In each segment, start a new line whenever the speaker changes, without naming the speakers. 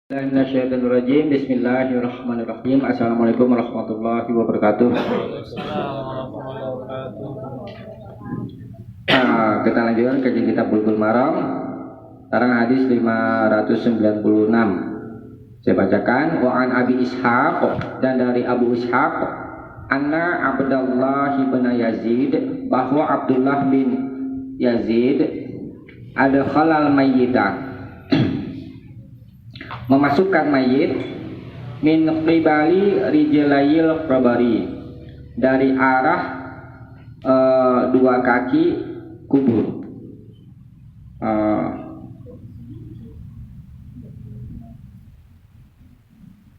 Bismillahirrahmanirrahim. Bismillahirrahmanirrahim. Assalamualaikum warahmatullahi wabarakatuh. Kita lanjutkan kajian kitab Bulughul Maram. Sekarang hadis 596. Saya bacakan. Wa an Abi Ishaq, dan dari Abu Ishaq, anna Abdullah bin Yazid, bahwa Abdullah bin Yazid ada khalal mayyitah, memasukkan mayit min qibali rijlayil qabari, dari arah dua kaki kubur.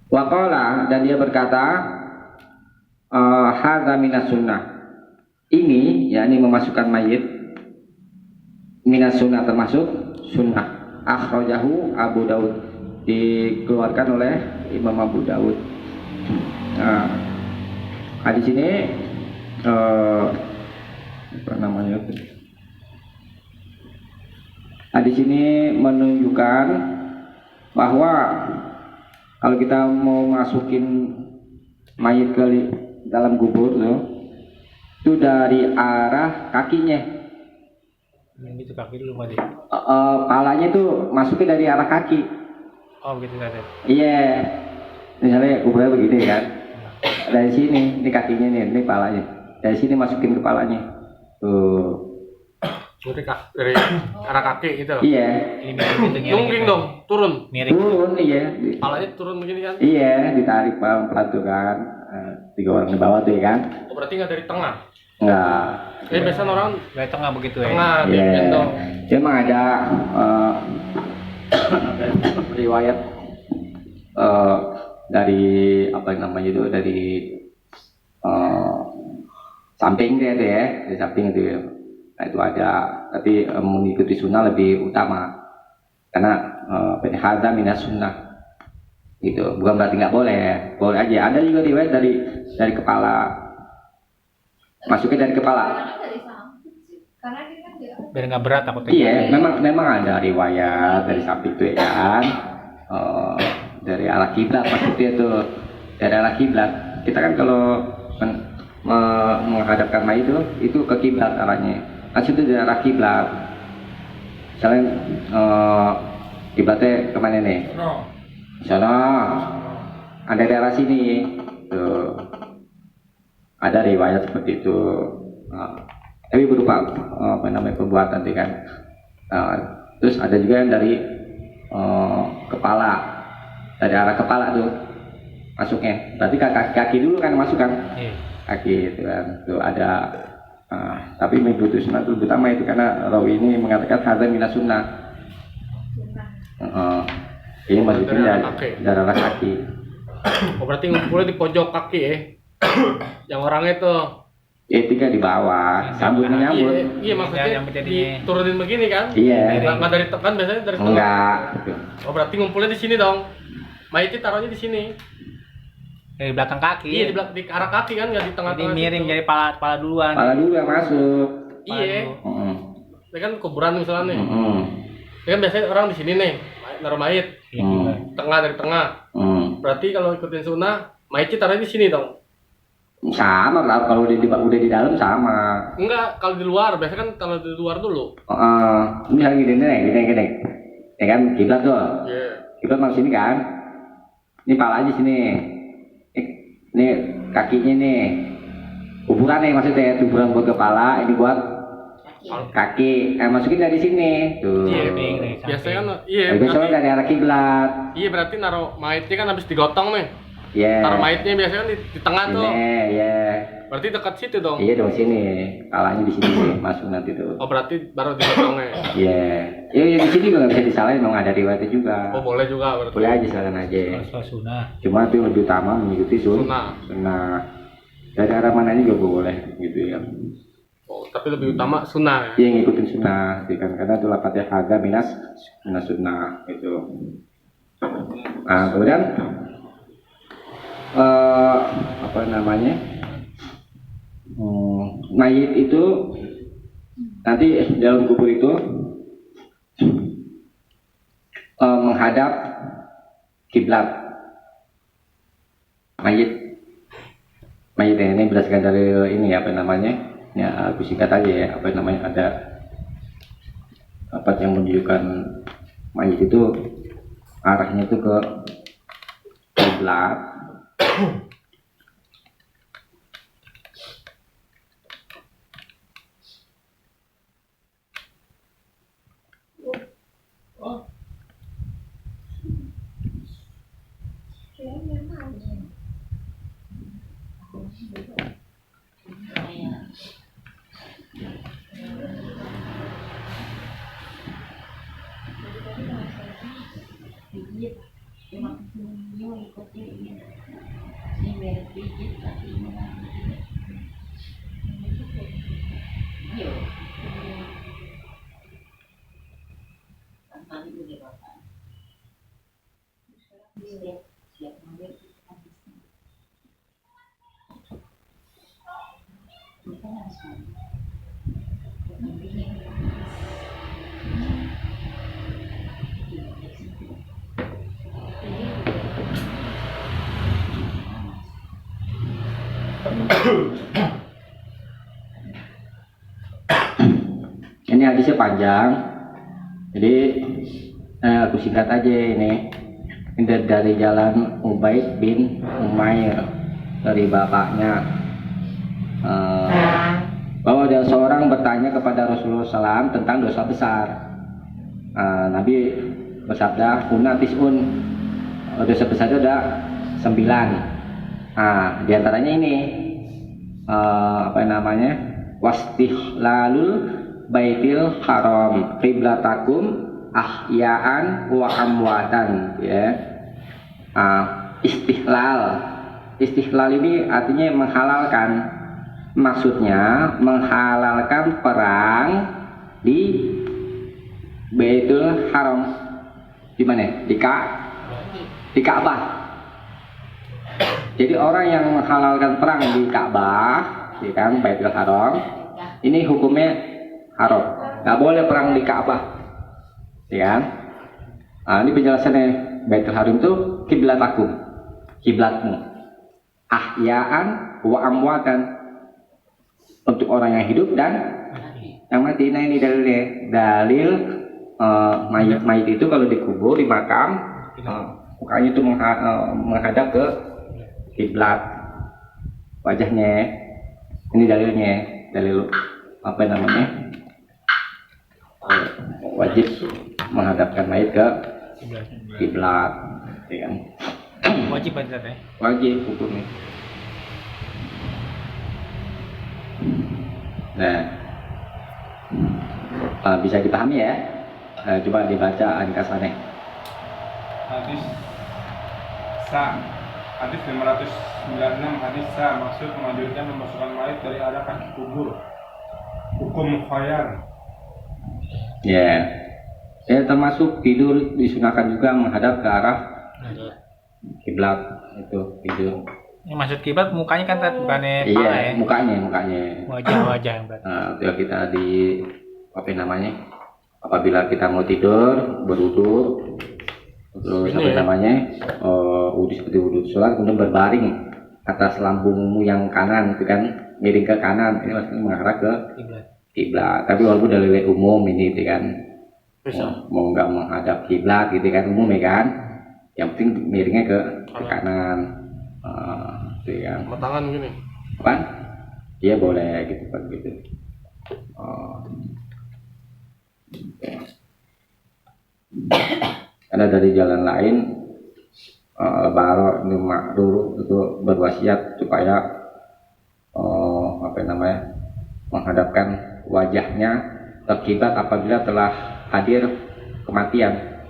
Waqala, dan dia berkata, hadza minas sunnah, ini yakni memasukkan mayit minas sunnah, termasuk sunnah. Akhrajahu Abu Daud, dikeluarkan oleh Imam Abu Daud. Di sini apa namanya? Di sini menunjukkan bahwa kalau kita mau masukin mayit ke dalam kubur itu dari arah kakinya.
Itu kaki dulu mah.
Palanya itu masuknya dari arah kaki.
Oh begitu kan?
Iya, misalnya kuburnya begini kan, dari sini, ini kakinya nih, ini palanya, dari sini masukin kepalanya, tuh.
Dari arah kaki gitu.
Iya.
Nungging dong, turun.
Turun, iya.
Palanya turun begini kan?
Iya, ditarik pelan tuh kan, 3 orang di bawah tuh ya kan.
Oh berarti nggak dari tengah?
Enggak.
Biasanya orang dari tengah begitu ya? Tengah,
iya. Memang ada riwayat dari apa namanya itu, dari samping dia ya, dari samping itu ya. Nah, itu ada, tapi mengikuti sunnah lebih utama, karena hadza minas sunnah gitu. Bukan berarti nggak boleh, boleh aja. Ada juga riwayat dari kepala, masuknya dari kepala.
Biar nggak berat takutnya.
Iya, memang ada riwayat dari samping itu ya kan, dari arah kiblat maksudnya itu, dari arah kiblat. Kita kan kalau menghadapkan mayit itu ke kiblat arahnya. Maksudnya dari arah kiblat. Misalnya kiblatnya kemana nih? Sana. Ada di arah sini. Tuh. Ada riwayat seperti itu. Tapi berupa apa namanya, perbuatan kan. Terus ada juga yang dari kepala, dari arah kepala tuh masuknya. Berarti kaki dulu kan masuk kan? Kaki itu kan. Tuh ada. Tapi mengikuti sunnah itu utama itu, karena rawi ini mengatakan hadza minas sunnah. Ini maksudnya dari arah kaki.
Oh berarti ngumpulnya di pojok kaki ya? Yang orangnya itu.
Tinggal di bawah, sambut menyambut.
Iya maksudnya diturunin begini kan?
Iya.
Nggak dari tekan, biasanya dari tengah.
Enggak.
Oh berarti ngumpulnya di sini dong. Mayitnya taruhnya di sini.
Dari belakang kaki.
Iya, di arah kaki kan, nggak di tengah-tengah.
Jadi miring, jadi pala duluan.
Pala dulu yang masuk.
Iya. Ini kan kuburan misalnya nih. Ini kan biasanya orang di sini nih, naruh mayit. Tengah, dari tengah. Berarti kalau ikutin sunnah, mayitnya taruhnya di sini dong.
Sama lah, kalau udah di dalam sama.
Enggak, kalau di luar, biasanya kan kalau di luar dulu.
Ini lagi gini. Ya kan, kiblat tuh.
Iya.
Kiblat masuk sini kan. Ini palanya sini. Ini kakinya nih. Kuburan nih maksudnya, kuburan buat kepala, ini buat kaki. Masukin dari sini. Tuh.
Iya, biasanya kan, iya.
Biasanya dari arah kiblat.
Iya, berarti naruh mayitnya kan habis digotong nih.
Iya.
Taruh mayitnya biasanya kan di tengah tuh.
Iya.
Berarti dekat situ dong.
Iya dong, sini. Palanya di sini masuk nanti tuh.
Oh berarti baru digotongnya.
Iya. Ya di sini juga nggak bisa disalahin, dong, ada riwayatnya juga.
Oh boleh juga berarti.
Boleh aja, silakan aja.
Sunnah.
Cuma itu lebih utama mengikuti sunnah. Dari arah mananya juga boleh gitu ya.
Oh tapi lebih utama sunnah ya.
Iya, ngikutin sunnah, karena itu lapatnya hadza minas sunnah itu. Nah kemudian apa namanya, mayit itu nanti dalam kubur itu menghadap kiblat mayit ini berdasarkan dari ini apa namanya ya aku singkat aja ya apa namanya ada apa yang menunjukkan mayit itu arahnya itu ke kiblat. Ini hadisnya panjang, jadi aku singkat aja ini. Ini dari jalan Ubaid bin Umair dari bapaknya bahwa ada seorang bertanya kepada Rasulullah SAW tentang dosa besar. Nabi bersabda, "Kuna tis'un." Dosa besar itu ada 9. Di antaranya ini apa namanya? Wastihlalul baitil haram qiblatakum ahya'an wa amwatan, ya. Istihlal ini artinya menghalalkan, maksudnya menghalalkan perang di Baitul Haram. Di mana? Di Ka'bah. Jadi orang yang menghalalkan perang di Ka'bah, ya kan, Baitul Haram, ini hukumnya haram, nggak boleh perang di Ka'bah, ya kan? Ini penjelasannya. Baitul Haram itu kiblatakum, kiblatmu, ahya'an wa amwatan, untuk orang yang hidup dan yang mati. Nah ini dalil mayit itu kalau dikubur di makam, mukanya itu menghadap ke kiblat, wajahnya. Ini dalilnya, dalil apa namanya, wajib menghadapkan mayit ke kiblat, ya kan?
Wajib banget ya.
Wajib hukumnya. Nah, bisa dipahami ya. Coba dibaca ringkasannya.
Hadis 596 hadis maksud menganjurkan memasukkan mayat dari arah kaki kubur. Hukum khayar.
Ya. Termasuk tidur disunahkan juga menghadap ke arah kiblat, itu tidur.
Ini maksud kiblat mukanya kan bukannya
Iya,
pala ya.
mukanya.
Wajah yang berarti.
Itu kita di apa namanya? Apabila kita mau tidur, berwudu, terus apa namanya? Wudu seperti wudu sholat, kemudian berbaring atas lambungmu yang kanan, itu kan miring ke kanan, ini maksudnya mengarah ke kiblat. Tapi walaupun dalil umum ini, itu kan mau nggak menghadap kiblat, gitu kan, umum ya kan. Yang penting miringnya ke kanan, itu kan.
Sama tangan gini.
Apa? Iya boleh gitu kan gitu. Ada dari jalan lain, Baro dulu itu berwasiat supaya apa namanya, menghadapkan wajahnya ke kiblat apabila telah hadir kematian.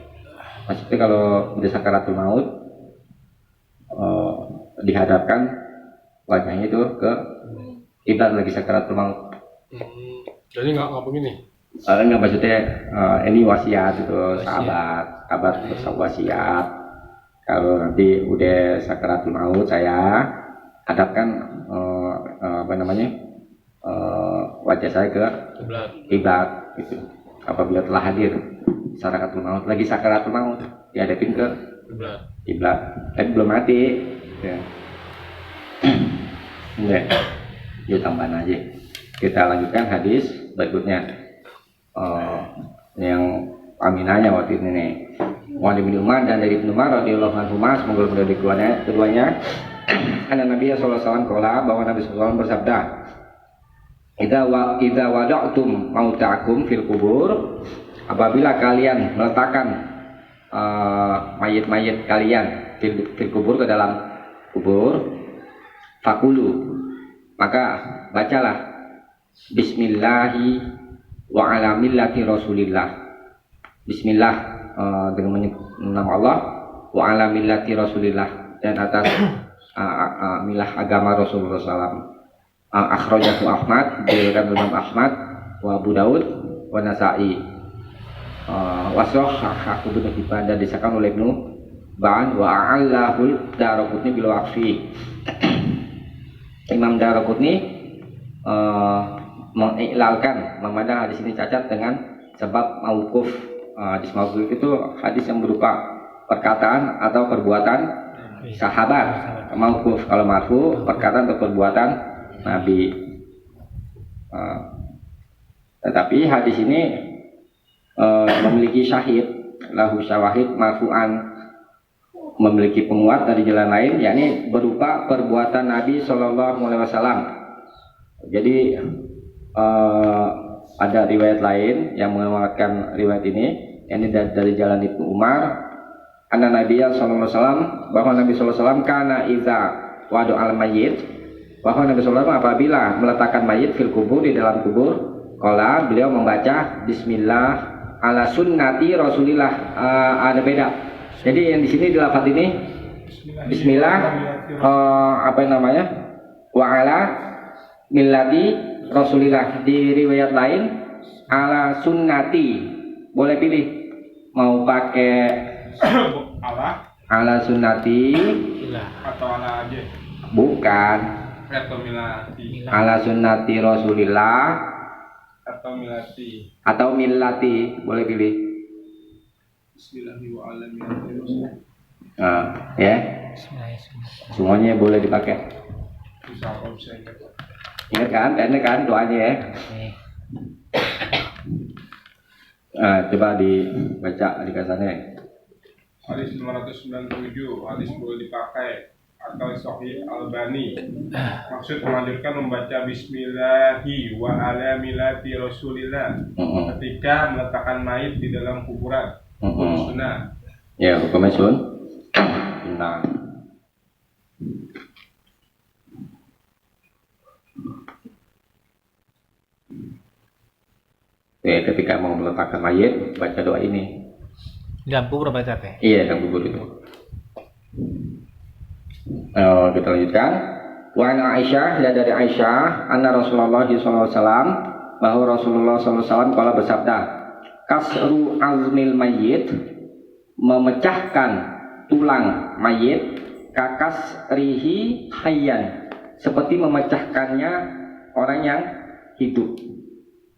Maksudnya kalau udah sakaratul maut, dihadapkan wajahnya itu ke kiblat lagi sakaratul maut.
Jadi nggak begini.
Enggak, maksudnya ini wasiat itu sahabat wasiat, kalau nanti udah sakaratul maut saya hadapkan apa namanya, wajah saya ke kiblat gitu. Apabila telah hadir sakaratul maut, lagi sakaratul maut, dihadapin ke kiblat, tapi belum mati. Ya. Enggak, yuk tambahan aja. Kita lanjutkan hadis berikutnya. Yang aminahnya waktu ini nih. Wali bin Umar dan dari Ibnu Umar radhiyallahu anhu semoga dari keduanya. Karena Nabi sallallahu alaihi wasallam bahwa Nabi sallallahu alaihi wasallam bersabda, "Idza wada'tum mautakum fil kubur," apabila kalian meletakkan mayit-mayit kalian fil kubur ke dalam kubur, fakulu, maka bacalah bismillahi wa ala millati rasulillah. Bismillah dengan menyebut nama Allah, wa ala millati rasulillah, dan atas milah agama Rasulullah SAW. Akhrajahu Ahmad, diriwayatkan Imam Ahmad, wa Abu Daud, wa Nasa'i, wa sahhahu Ibnu Hibban, dan disahkan oleh Ibnu Ba'an, wa a'allahu Daraqutni bil waqfi. Imam Daraqutni mengiklalkan, memandang hadis ini cacat dengan sebab mauquf. Hadis mauquf itu hadis yang berupa perkataan atau perbuatan sahabat. Mauquf kalau marfu perkataan atau perbuatan Nabi. Tetapi hadis ini memiliki syahid, lahu syawahid marfu'an, memiliki penguat dari jalan lain, yakni berupa perbuatan Nabi Shallallahu Alaihi Wasallam. Jadi ada riwayat lain yang menguatkan riwayat ini, yakni dari jalan Ibnu Umar, anna Nabiya Shallallahu Alaihi Wasallam, bahwa Nabi Shallallahu Alaihi Wasallam kana iza wadu al mayyit, bahwa Nabi Shallallahu Alaihi Wasallam apabila meletakkan mayit fil kubur, di dalam kubur, qala, beliau membaca Bismillah ala sunnati Rasulillah. Ada beda. Jadi yang di sini di lafaz ini Bismillah apa namanya? Wa ala millati Rasulillah. Di riwayat lain ala sunnati. Boleh pilih mau pakai ala sunnati
atau ala aja.
Bukan.
Atau milati.
Ala sunnati Rasulillah
Atau milati.
atau millati, boleh pilih.
Bismillahirrahmanirrahim.
Ya. Semuanya boleh dipakai.
Bisa apa bisa ingat.
Ingat kan, enak kan doanya ya. Coba dibaca di kasarnya.
Hadis 597, hadis boleh dipakai atau Sahih Albani. Maksud menganjurkan membaca Bismillahi wa ala millati Rasulillah ketika meletakkan mayit di dalam kuburan. Hukum sunnah.
Ya, hukumnya sunnah. Ketika mau meletakkan mayit, baca doa ini.
Dalam kubur baca teh.
Iya, dalam kubur itu. Kita lanjutkan. Wa an Aisyah, ya dari Aisyah, anna Rasulullah SAW, bahwa Rasulullah SAW kala bersabda, kasru azmil mayyit, memecahkan tulang mayit, kakas rihi hayyan, seperti memecahkannya orang yang hidup.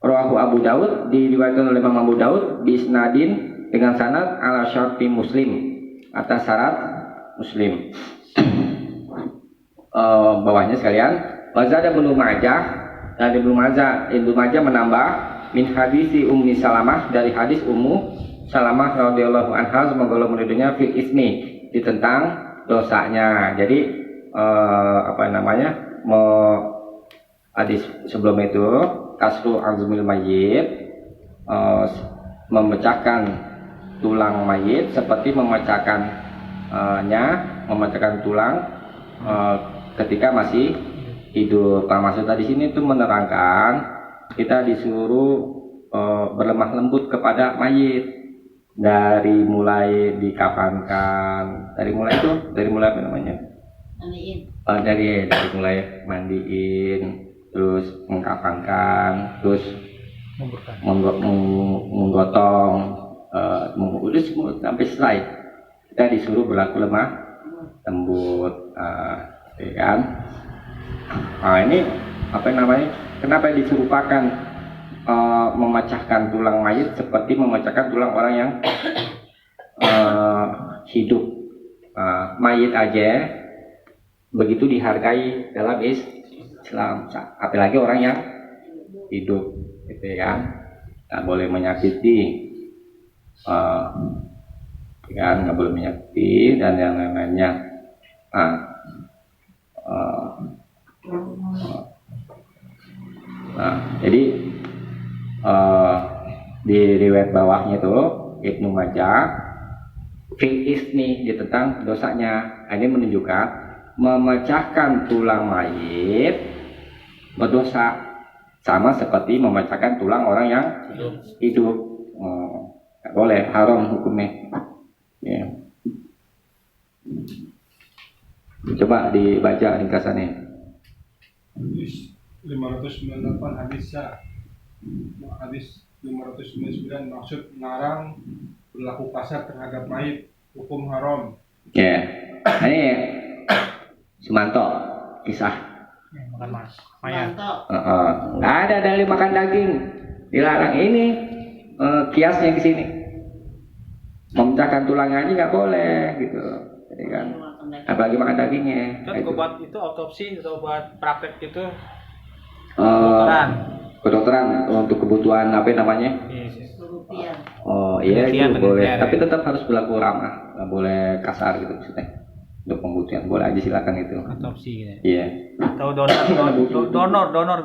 Rawahu Abu Daud, diriwayatkan oleh Imam Abu Daud bisnadin, dengan sanad ala syarti Muslim, atas syarat Muslim. Bawahnya sekalian, wazada Ibnu Majah, dan Ibnu Majah menambah min hadisi Ummi Salamah, dari hadis Ummu Salamah radhiyallahu anha, semoga Allah meridhoinya, fil ismi, di tentang dosanya. Jadi hadis sebelum itu kasru azmil mayyit, memecahkan tulang mayit seperti memecahkan tulang ketika masih hidup. Maksud tadi sini itu menerangkan kita disuruh berlemah lembut kepada mayit, dari mulai dikafankan, dari mulai apa namanya? Dari mulai mandiin, terus mengkafankan, terus menggotong, udah semua sampai selesai. Kita disuruh berlaku lemah lembut, ya kan? Ini apa namanya? Kenapa diserupakan memecahkan tulang mayit seperti memecahkan tulang orang yang hidup? mayit aja begitu dihargai dalam Islam, apalagi orang yang hidup, gitu kan, nggak boleh menyakiti, kan, nggak boleh menyakiti dan yang lain-lainnya. Jadi di riwayat bawahnya itu Ibnu Majah fil ismi tentang dosanya, ini menunjukkan memecahkan tulang mayit berdosa sama seperti memecahkan tulang orang yang hidup. Nggak boleh, haram hukumnya. Ya. Coba dibaca ringkasannya.
Hadis 598 hadis 599 maksud melarang berlaku kasar terhadap mayit, hukum haram.
Ya, ini Sumanto kisah.
Makan mayat.
Nggak ada dalil makan daging, dilarang. Ini kiasnya di sini. Memecahkan tulangnya aja nggak boleh gitu, jadi kan. Apalagi makan dagingnya.
Kan buat itu autopsi atau buat praktek itu
kedokteran untuk kebutuhan apa namanya? Oh iya itu boleh, tapi tetap harus berlaku ramah, nggak boleh kasar gitu maksudnya. Untuk pembuktian boleh aja, silakan itu.
Autopsi gitu.
Iya.
Atau donor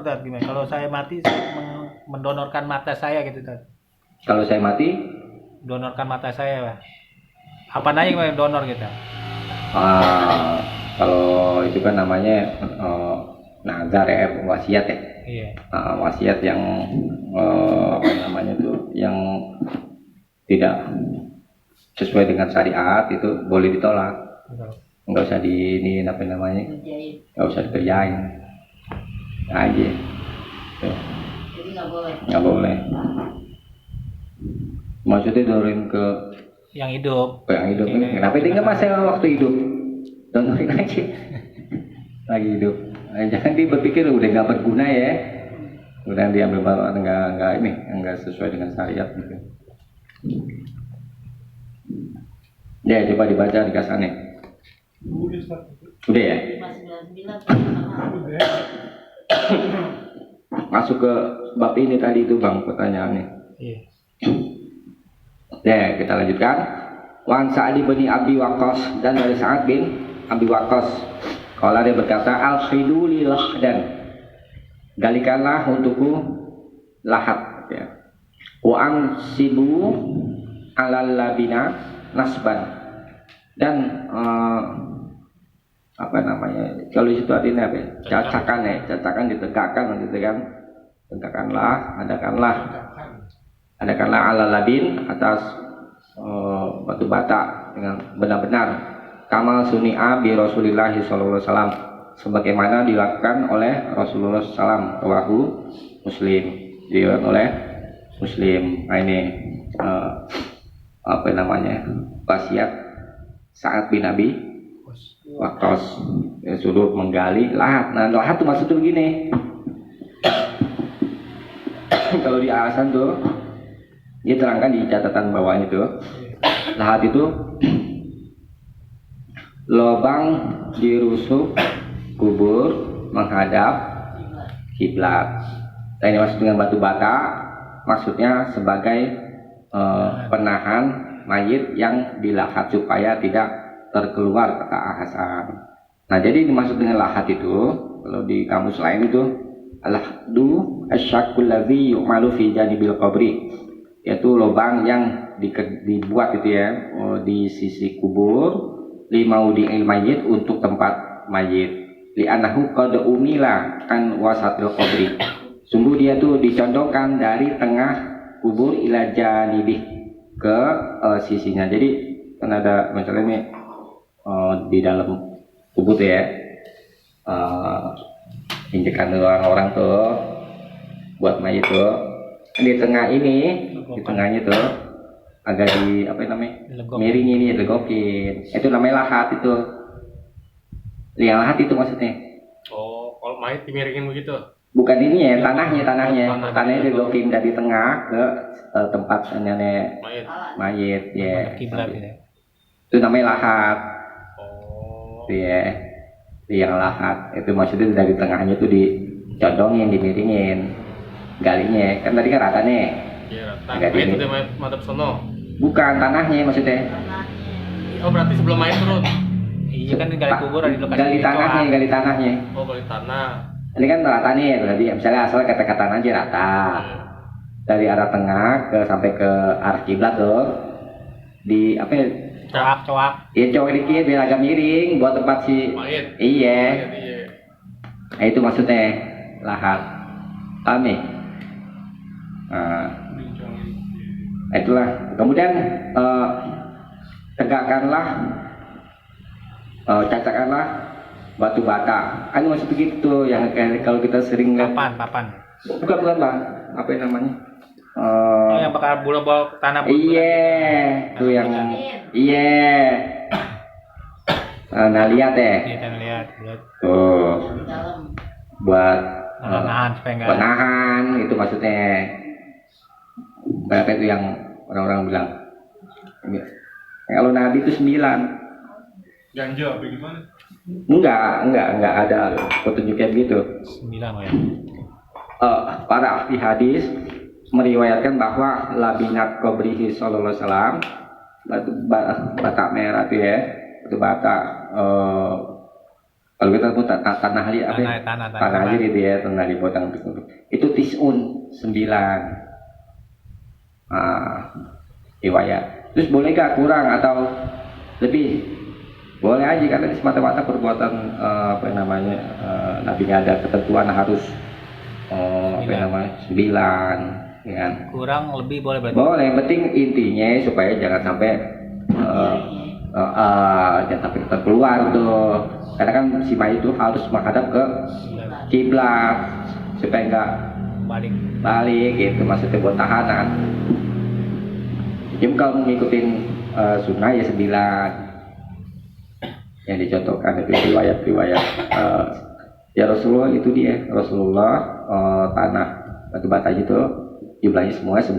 gitu gimana? Kalau saya mati mendonorkan mata saya gitu kan.
Kalau saya mati,
donorkan mata saya, Pak. Apa aja gimana donor gitu?
Kalau itu kan namanya nazar ya, wasiat ya.
Iya.
Wasiat yang apa namanya tuh, yang tidak sesuai dengan syariat itu boleh ditolak. Nggak usah ini apa namanya, nggak usah dikerjain aja.
Jadi
nggak boleh. Maksudnya donorin ke
yang hidup.
Yang hidup ini. Kenapa tinggal masalah waktu hidup? Donorin aja. Lagi hidup. Jangan dia berpikir udah nggak berguna ya. Udah diambil bawa nggak sesuai dengan syariat gitu. Ya coba dibaca dikasannya. Udah ya.
599
Masuk ke bab ini tadi itu Bang pertanyaannya.
Iya.
Ya, kita lanjutkan. Wan Sa'ad bin Abi Waqqas, dan dari Sa'ad bin Abi Waqqas, kalau dia berkata, al-khidu li lahdan, galikanlah untukku lahat, ya. Wa ansibu alal labina nasban, dan apa namanya, kalau itu artinya apa ya? Cacakan ditegakkan gitu kan. Adakanlah ala labin atas batu bata dengan benar-benar kamal suni'a bi Rasulillah sallallahu alaihi wasallam, sebagaimana dilakukan oleh Rasulullah sallallahu rawahu Muslim, diriwayatkan oleh Muslim. Nah, ini apa namanya, wasiat Sa'ad bin Abi Waqqas, suruh menggali lahat. Nah, lahat itu maksudnya begini. Kalau di alasan tuh dia terangkan di catatan bawahnya tuh, lahat itu lubang di rusuk kubur menghadap kiblat. Nah, ini maksud dengan batu bata, maksudnya sebagai penahan mayit yang dilahat supaya tidak terkeluar, kata Hasan. Nah, jadi dimaksud dengan lahat itu kalau di kamus lain itu al-lahdu asyakul ladzi yu'malu fi janibil qabri, yaitu lubang yang dibuat itu ya di sisi kubur, limaudhi'il mayyit, untuk tempat mayit, li'annahu qad umila an wasatil qabri, sungguh dia tuh dicondongkan dari tengah kubur ila janibih, ke sisinya. Jadi kan ada misalnya ini di dalam kubur tuh ya, injekan orang-orang tuh buat mayit tuh, di tengah ini, di tengahnya tuh agak di apa namanya, miring ini legokin, itu namanya lahat itu. Yang lahat itu maksudnya.
Oh, kalau mayit dimiringin begitu?
Bukan ini ya, tanahnya dilegokin dari tengah ke tempat nenek mayit ya.
Kiblat gitu.
Itu namanya lahat. ya, yang lahat itu maksudnya dari tengahnya itu dicondongin, dimiringin, galinya kan tadi kan rata nih.
Iya,
Agak
rata. Itu
dingin.
dia mantap sono.
Bukan tanahnya maksudnya.
Oh, berarti sebelum main turun.
Iya kan gali kubur ada di lokasi
Gali tanahnya,
itu.
gali tanahnya.
Oh, balik tanah.
Ini kan rata nih, berarti misalnya asal kata-kata aja rata. Dari arah tengah ke sampai ke arah kiblat tuh. Di apa ya?
Coak.
Ya cowok dikit biar agak miring buat tempat si.
Main.
Iya.
Iya.
Nah, itu maksudnya lahat. Paham nih? Nah, itulah. Kemudian tegakkanlah, cacakkanlah batu bata. Ini maksud begitu yang kalau kita sering lihat.
Papan.
Bukan bang. Apa yang namanya?
Oh, yang bakal bola-bola tanah.
Iya, itu yang iya. Nah lihat ya,
Kita lihat.
tuh
di dalam
buat
Nahan supaya enggak.
buat nahan itu maksudnya. Berapa itu yang orang-orang bilang? Kalau Nabi itu 9.
Ganja apa gimana?
Enggak ada petunjuknya begitu.
9 ya.
Para ahli hadis meriwayatkan bahwa labinat qabrihi sallallahu alaihi wasallam bata merah itu ya, itu bata kalau kita sebut tanah liat apa ya? Tanah aja gitu ya, tanah dipotong itu tisun 9 riwayat. Terus boleh gak kurang atau lebih? Boleh aja karena ini semata-mata perbuatan apa yang namanya Nabi ada ketentuan harus apa yang namanya 9 ya kan?
Kurang lebih boleh berarti.
Boleh, yang penting intinya supaya jangan sampai jangan sampai terkeluar tuh. Karena kan si mayit itu harus menghadap ke kiblat supaya enggak balik gitu, maksudnya buat tahanan. Jadi kalau ngikutin sunnah ya 9 yang dicontohkan itu riwayat-riwayat ya Rasulullah itu dia tanah batu bata itu jumlahnya semua 9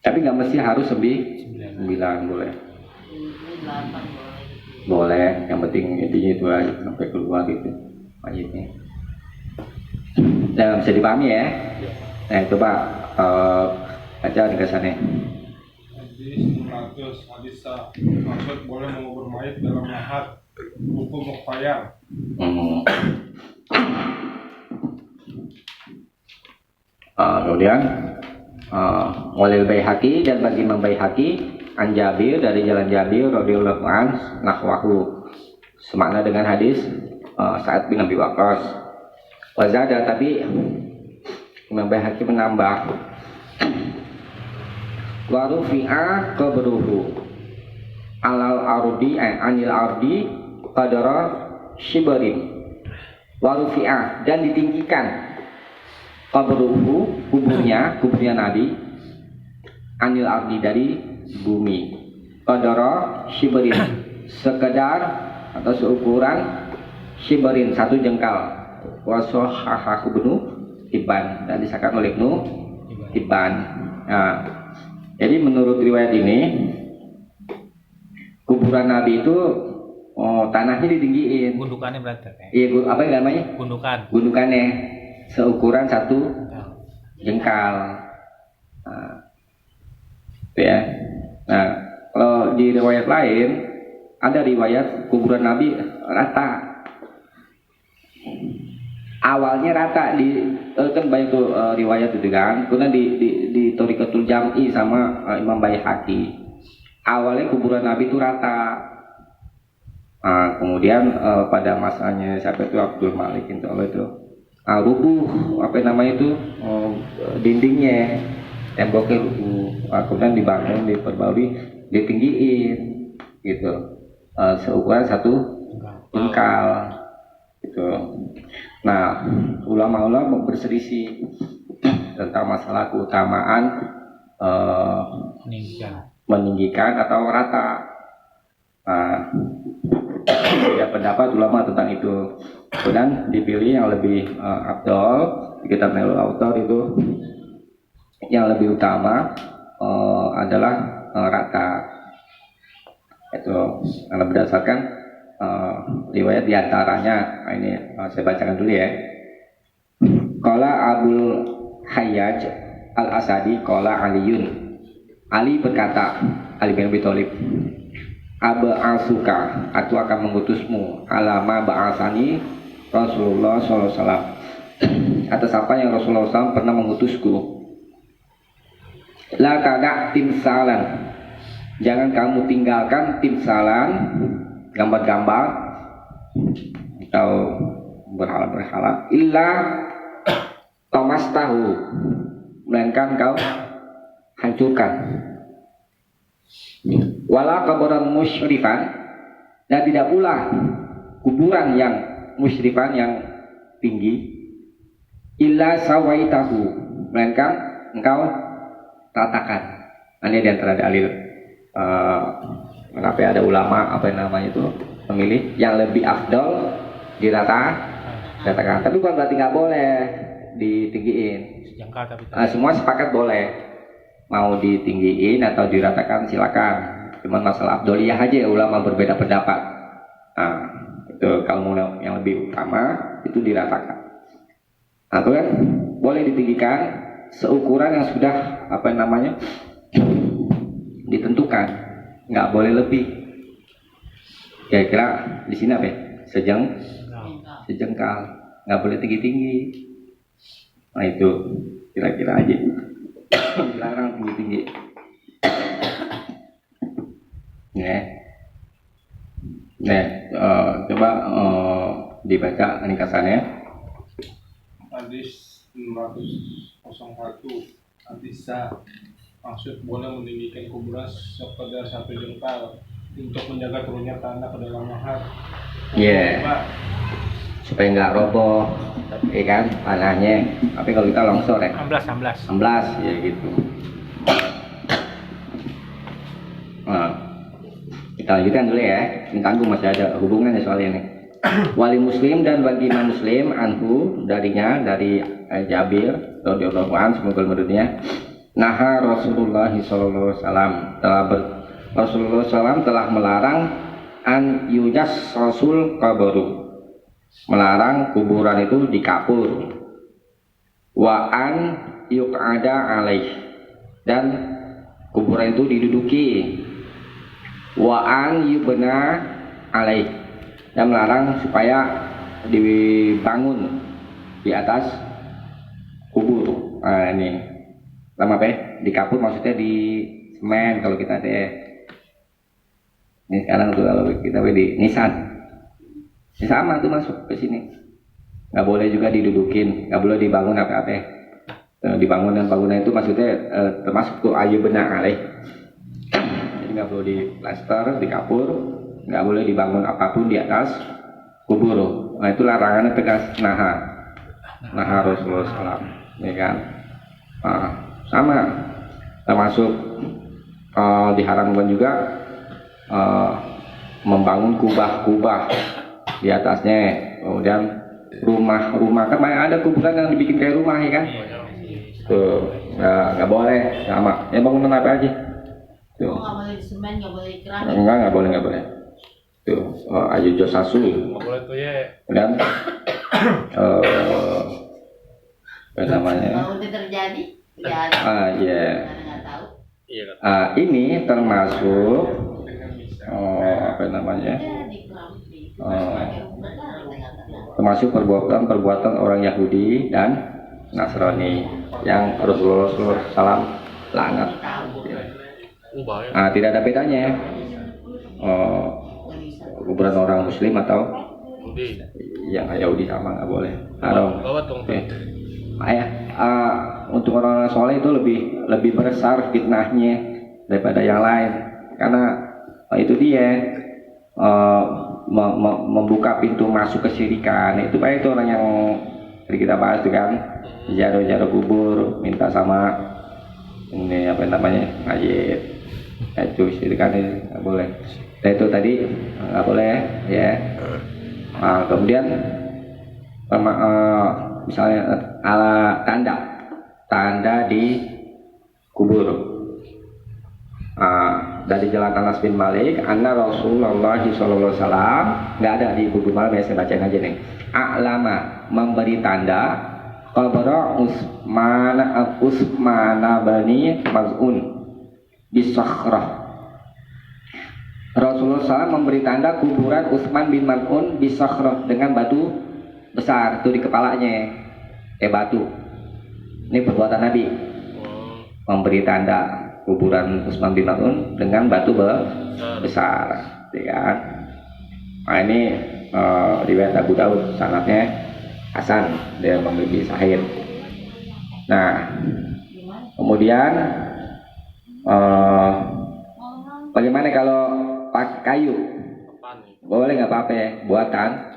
tapi nggak mesti harus 9 boleh
ini 8 boleh.
boleh yang penting intinya itu aja sampai keluar gitu mayitnya. Nah bisa dipahami ya. Nah coba baca di kesannya.
Hadis 600 hadis sah. Maksud boleh mengubur mayat dalam lahat. Hukum mukhayar.
Kemudian Walil Baihaqi dan bagi Imam Baihaqi an Jabir dari jalan Jabir radhiyallahu an nahwahu semakna dengan hadis Sa'ad bin Abi Waqqas. Wazada tapi Imam Baihaqi menambah wa rufi'a qabruhu alal ardi anil ardi qadara shibrin wa rufi'a dan ditinggikan qabruhu kuburnya Nabi anil ardi dari bumi qadara shibrin sekedar atau seukuran shibrin 1 jengkal wa sahahahu Ibnu Hibban dan disahkan oleh Ibnu Hibban. Nah, jadi menurut riwayat ini kuburan Nabi itu tanahnya ditinggiin.
Gundukannya berarti.
Iya, apa yang namanya? Gundukannya seukuran 1 jengkal. Nah, itu ya. Nah, kalau di riwayat lain ada riwayat kuburan Nabi rata. Awalnya rata kan banyak tuh riwayat itu kan, kemudian di Thariqatul Jam'i sama Imam Baihaqi. Awalnya kuburan Nabi itu rata. Nah, kemudian pada masanya siapa itu Abdul Malik itu rubuh apa namanya itu dindingnya, temboknya rubuh. Kemudian dibangun, diperbarui, ditinggiin gitu, seukuran 1 jengkal gitu. Nah, ulama-ulama berselisih tentang masalah keutamaan meninggikan atau rata. Nah, ada pendapat ulama tentang itu. Kemudian dipilih yang lebih afdol di kitab Nailul Autar itu yang lebih utama adalah rata. Itu karena berdasarkan riwayat diantaranya ini saya bacakan dulu ya. Qala Abul Hayyaj Al-Asadi qala Aliyun. Ali berkata, Ali bin Abi Thalib, Aba'asuka, aku akan mengutusmu alama ba'asani Rasulullah SAW, atas apa yang Rasulullah SAW pernah mengutusku. La kada timsalan, jangan kamu tinggalkan timsalan, gambar-gambar atau berhala-berhala, illa Thomas tahu, melainkan kau hancurkan. Wala kuburan musyrifan, dan tidak pula kuburan yang musyrifan yang tinggi, illa sawaitahu, melainkan engkau ratakan. Ini di antara dalil kenapa ada ulama apa yang namanya itu memilih yang lebih afdol diratakan. Tapi bukan berarti nggak boleh ditinggiin. Semua sepakat boleh. Mau ditinggiin atau diratakan silakan. Cuman masalah afdoliyah aja ulama berbeda pendapat. Nah, itu kalau mau yang lebih utama itu diratakan. Atau kan boleh ditinggikan seukuran yang sudah apa namanya ditentukan, nggak boleh lebih. Kira-kira di sini apa ya? Sejengkal, nggak boleh tinggi-tinggi. Nah itu kira-kira aja. Dilarang tinggi-tinggi. Coba dibaca ringkasannya.
Hadis 601 hadisa, maksud boleh meninggikan kuburan sekedar 1 jengkal untuk menjaga turunnya tanah ke dalam lahat.
Supaya nggak roboh, ya kan tanahnya. Tapi kalau kita longsor ya 16 ya gitu. Nah, kita lanjutkan dulu ya. Ini tanggung masih ada hubungannya soal ini. Wali Muslim dan bagi Imam Muslim anhu darinya dari Jabir radhiyallahu anhu semoga menurutnya naha Rasulullah sallallahu alaihi wasallam Rasulullah SAW telah melarang an yujas rasul kabaru, melarang kuburan itu dikapur, wa an yuqada alaih, dan kuburan itu diduduki, wa an yubna alaih, dan melarang supaya dibangun di atas kubur. Nah ini lama apa ya? Dikapur maksudnya di semen kalau kita teh. Ini sekarang tuh kalau kita di nisan, ini sama tuh masuk ke sini. Nggak boleh juga didudukin, nggak boleh dibangun apa-apa. Dibangun dan bangunan itu maksudnya termasuk tuh ayu benar alaih. Jadi nggak perlu diplaster, dikapur, nggak boleh dibangun apapun di atas kubur. Nah itu larangannya tegas, naha Rasulullah SAW, ya kan? Nah, sama, termasuk diharamkan juga membangun kubah-kubah di atasnya. Kemudian rumah-rumah kan banyak ada kuburan yang dibikin kayak rumah ya kan? Tuh nggak boleh, sama. Ya bangunan apa aja? Tuh.
Nggak boleh semen, nggak boleh keramik.
Nggak boleh. Tuh, ayu josasu.
Nggak boleh tuh ya.
Dan apa namanya?
Kalau udah terjadi, ya ada.
Iya.
Nggak tahu.
Iya kan.
Ini termasuk apa namanya?
Ya, di keramik, di
Termasuk perbuatan orang Yahudi dan Nasrani yang Rasulullah SAW laknat. Tidak ada bedanya. Kuburan orang Muslim atau yang Yahudi sama nggak boleh. Haram. Untuk orang soleh itu lebih besar fitnahnya daripada yang lain, karena itu dia membuka pintu masuk kesyirikan. Itu pak itu orang yang kita bahas itu kan, jaro kubur, minta sama ini apa namanya ngajib, itu syirikan itu nggak boleh. Nah, itu tadi nggak boleh ya. Kemudian misalnya ala tanda di kubur. dari jalan Anas bin Malik, anna Rasulullah sallallahu alaihi wasallam, nggak ada di buku malam ya, saya bacain aja nih. A'lama, memberi tanda qabra Usman bani Maz'un bisakhrah. Rasulullah SAW memberi tanda kuburan Utsman bin Maz'un bisakhrah dengan batu besar tuh di kepalanya, batu. Ini perbuatan Nabi, memberi tanda kuburan Utsman bin Maz'un dengan batu besar, ya. Nah ini riwayat Abu Daud, sanadnya Hasan, dia memiliki sahih. Nah, kemudian bagaimana kalau pakai kayu? Boleh nggak apa-apa, buatan,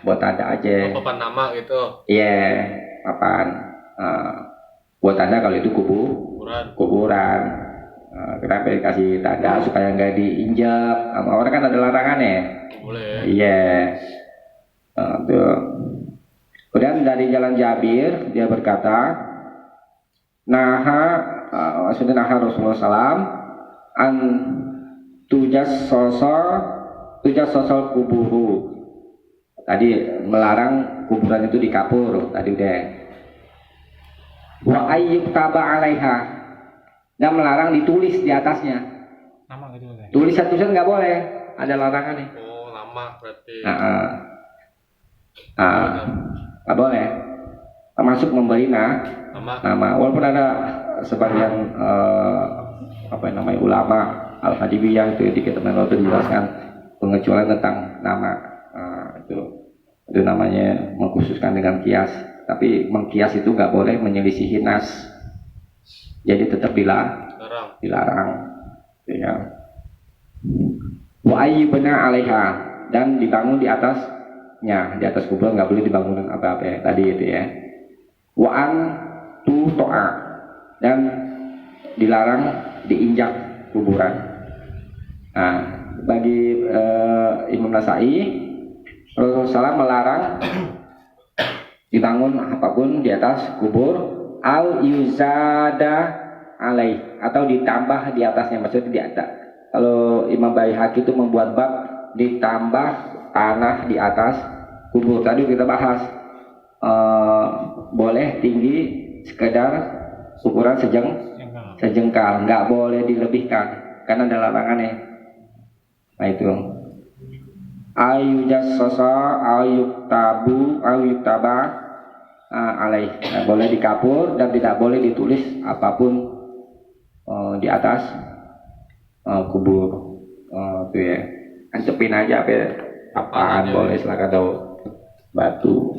buat tanda aja.
Papan nama gitu.
Iya, papan. Buat tanda kalau itu kuburan. Kenapa dikasih tanda supaya nggak diinjak? Sama orang kan ada larangannya.
Boleh.
Iya. Tuh. Kemudian dari jalan Jabir dia berkata, maksudnya Rasulullah SAW an tujas sosol kuburu. Tadi melarang kuburan itu dikapur, tadi udah. Wa ayyub taba alaiha, dan melarang ditulis di atasnya.
Nama gitu kan.
Tulisan nggak boleh, ada larangan nih.
Oh, lama berarti.
Nggak boleh. Termasuk memberi nama. Walaupun ada sebagian ulama al-hadibiyah itu di kitab itu dijelaskan pengecualian tentang nama. Itu namanya mengkhususkan dengan kias. Tapi mengkias itu nggak boleh menyelisihi nas. Jadi tetap dilarang. Ya. Wa ayyibna 'alaiha, dan dibangun di atasnya, di atas kuburan nggak boleh dibangun apa-apa tadi itu ya. Wa an tu to'a, dan dilarang diinjak kuburan. Nah, bagi Imam Nasai, Rasulullah SAW melarang dibangun apapun di atas kubur, au yuzada alaih, atau ditambah di atasnya, maksudnya di atas. Kalau Imam Baihaqi itu membuat bab ditambah tanah di atas kubur. Tadi kita bahas boleh tinggi sekedar ukuran sejengkal, nggak boleh dilebihkan karena ada larangannya. Nah itu ayujassasa ayuktaba alaih, nah, boleh dikapur dan tidak boleh ditulis apapun di atas kubur. Itu ya, ancepin aja apaan boleh, silakan tahu batu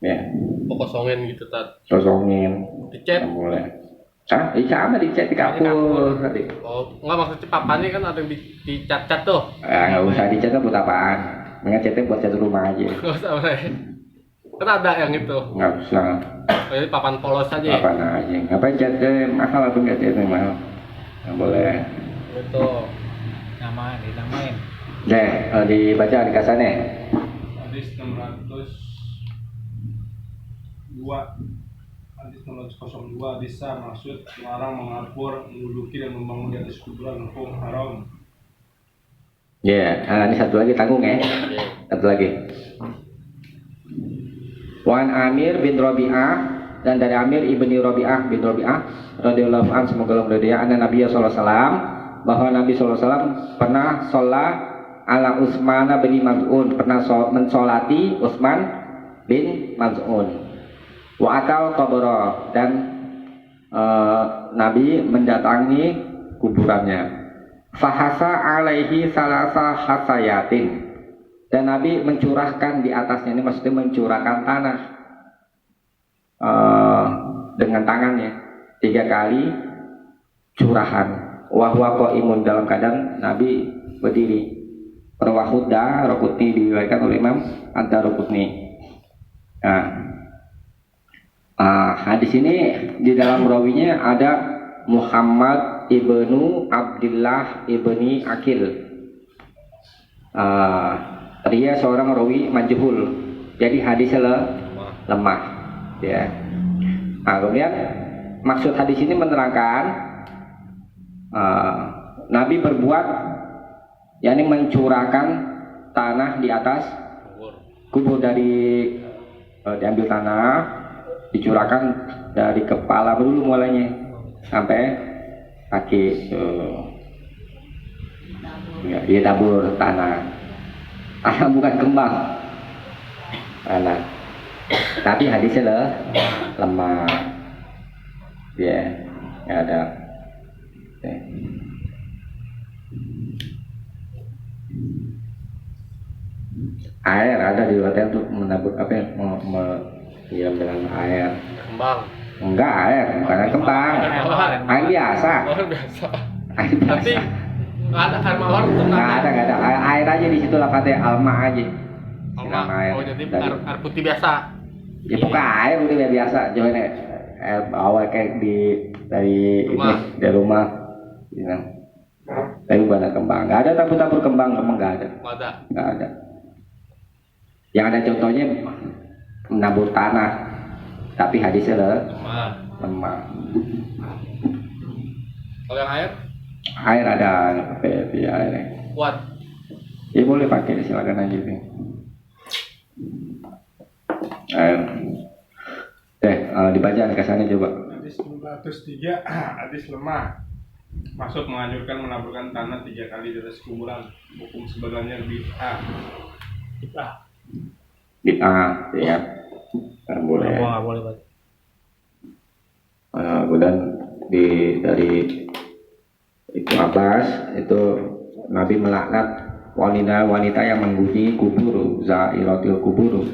ya,
kosongin gitu
kosongin,
dicat
boleh. Sama dicat di kapur tadi.
Oh, enggak, maksudnya papannya kan ada yang dicat-cat tuh.
Nggak usah dicat, buat apaan? Ngecatnya buat cat rumah aja.
Nggak usah, kan ada yang itu.
Nggak usah.
Jadi papan polos aja.
Papan aja. Ngapain catnya mahal atau nggak catnya mahal? Nggak boleh.
Itu.
Dinamain.
Deh, dibaca di kasannya.
Hadis 602. Hadis 602 bisa maksud melarang mengapur, menduduki dan membangun di atas kuburan hukum haram.
Ya, ini satu lagi tanggung ya. Satu lagi. Wan Amir bin Rabi'ah, dan dari Amir ibni Rabi'ah bin Rabi'ah radhiyallahu anhu, semoga Allah dia, anna Nabi sallallahu alaihi wasallam, bahwa Nabi sallallahu alaihi wasallam pernah sholat ala Utsman bin Maz'un, pernah mensolati Utsman bin Maz'un. Wa atal qabra, dan Nabi mendatangi kuburannya. Fahasa alaihi salasa hasayatin, dan Nabi mencurahkan di atasnya, ini maksudnya mencurahkan tanah dengan tangannya 3 kali curahan. Wahwa qaimun, dalam keadaan Nabi berdiri. Rawahuda Raqutni, diriwayatkan oleh Imam Ad-Darqutni. Hadis ini di dalam rawinya ada Muhammad ibnu Abdullah ibni Akil. Dia seorang rawi majhul, jadi hadisnya lemah. Ya. Kemudian maksud hadis ini menerangkan Nabi berbuat yakni mencurahkan tanah di atas kubur dari diambil tanah dicurahkan dari kepala dulu mulainya sampai kaki ya, dia tabur tanah bukan kembang tanah tapi hadisnya lemah dia nggak ada. Air ada di hotel tuh menabur apa ya, menyiram dengan air.
Kembang.
Enggak air, bukan air kembang. Air biasa.
Oh, biasa.
Air
Tapi
biasa.
nggak ada air mawar tuh
Nggak ada. Air aja di situ lah katanya alma aja. Siram air.
Oh jadi
Dari-
air putih biasa.
Ya bukan air udah biasa. Jangan air bawah kayak dari
Rumah.
ini dari rumah. Ya. Tapi bukan air kembang. Nggak ada tabur-tabur kembang nggak ada.
Nggak ada.
Nggak ada. Yang ada contohnya menabur tanah, tapi hadisnya lemah.
Kalau yang air
Air ada, pakai air.
kuat.
Ya boleh pakai, silakan aja nih. Air. Dibaca kesannya coba.
Hadis 903, hadis lemah. Maksud menganjurkan menaburkan tanah 3 kali di atas kuburan. Hukum sebenarnya bid'ah.
Bid'ah, ya. Kan boleh.
Nggak boleh Pak.
Kemudian dari Ibnu Abbas itu Nabi melaknat wanita yang mengunjungi kubur, zairatil kubur.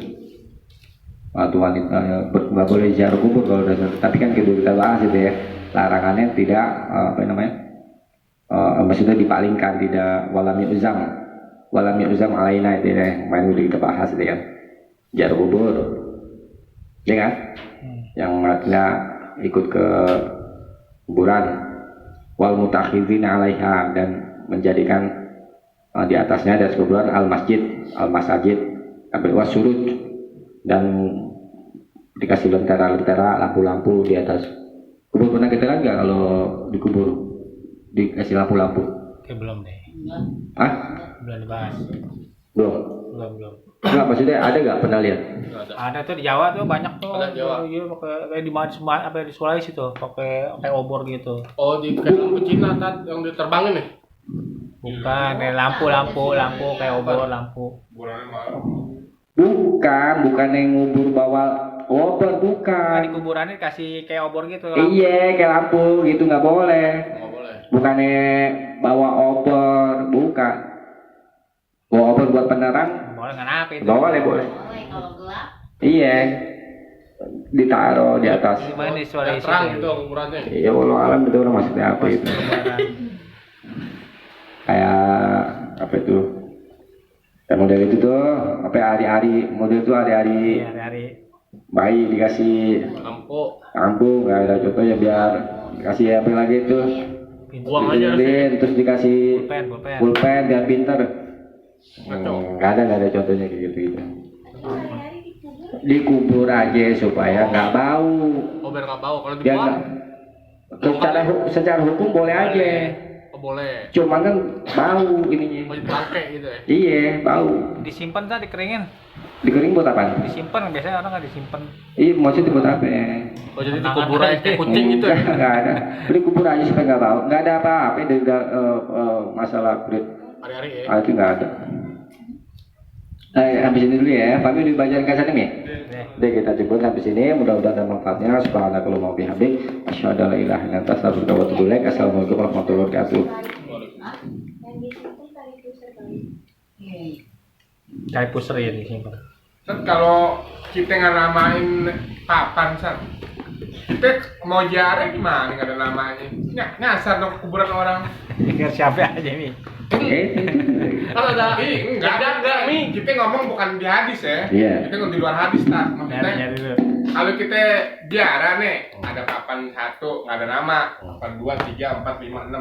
Atau wanita nggak boleh ziarah kubur kalau udah, tapi kan kita bahas itu ya, larangannya tidak maksudnya dipalingkan, tidak walami uzam alaina itu ya, main udah kita bahas itu kan, ziarah kubur, ya kan, yang matinya ikut ke kuburan, wal mutakhizina alaiha, dan menjadikan di atasnya ada kuburan al masajid abul wasurut, dan dikasih lentera lampu-lampu di atas kubur. Pernah kita kan nggak kalau dikubur dikasih lampu-lampu?
Oke, belum deh.
Ah,
Belum dibahas.
belum.
Belum.
Nggak, maksudnya ada nggak pernah lihat?
Nggak ada.
Ada tuh di Jawa tuh banyak tuh.
Ada Jawa.
Iya, pakai di mana apa di Sulawesi tuh, pakai obor gitu.
Oh di kayak lampu Cina kan yang diterbangin nih.
Bukan, lampu kayak obor lampu.
Kuburannya malam.
Bukan yang ngubur bawa obor,
Nah,
bukan.
di kuburannya dikasih kayak obor gitu.
Iya, kayak lampu gitu nggak boleh.
Nggak boleh.
Bukannya bawa obor, bukan. Bawa obor buat penerang,
Boleh kenapa itu?
boleh.
Boleh kalau gelap.
Iya, ditaruh di atas.
Di mana di
Yang
Sulawesi?
terang
tuh?
gitu kuburannya.
Iya, walau alam itu orang maksudnya apa
Pas
itu?
kuburan.
Kayak apa itu? Kayak model itu tuh, apa hari-hari model itu hari-hari
Iya, dari
bayi dikasih lampu, nggak ada contohnya, biar dikasih apa lagi itu?
pintu
Buang aja
Dililin, terus dikasih
pulpen.
pulpen biar pinter.
Ngaco.
Nggak ada contohnya kayak gitu. Dikubur aja supaya nggak bau.
Oh biar nggak bau. Kalau
Biar
dibuang,
nggak, secara hukum boleh aja.
oh boleh.
Cuman kan bau ininya.
Oh jadi bangke gitu ya.
Iya, bau.
disimpan tadi dikeringin.
Dikering buat apa?
Disimpan biasanya orang nggak disimpan.
Iya, maksudnya buat apa ya?
Oh jadi dikubur aja kayak kucing gitu ya.
Nggak ada. Beli kubur aja supaya nggak bau. Nggak ada apa-apa dari masalah kulit.
Hari-hari ya.
Itu nggak ada. Habis ini dulu ya. Kami udah baca kesan ini. Deh kita cukup sampai sini. Mudah-mudahan ada manfaatnya. Subhanallah mau bihamdik. Asyhadu an la ilaha illa anta astaghfiruka wa atubu ilaik. Assalamualaikum warahmatullahi wabarakatuh.
Kayak pusar ya disimpan.
Kan kalau kita nggak namain papan, San, kita mau ziarah gimana nggak ada namanya? Nyasar dong ke kuburan orang.
Dengar siapa aja nih.
Kan ada.
Enggak, Mi. Kita ngomong bukan di hadis ya.
Iya.
Kita ngomong di luar hadis, tak. Maksudnya,
Nyari dulu.
kalau kita ziarah nih, ada papan 1 nggak ada nama, papan 2, 3, 4, 5, 6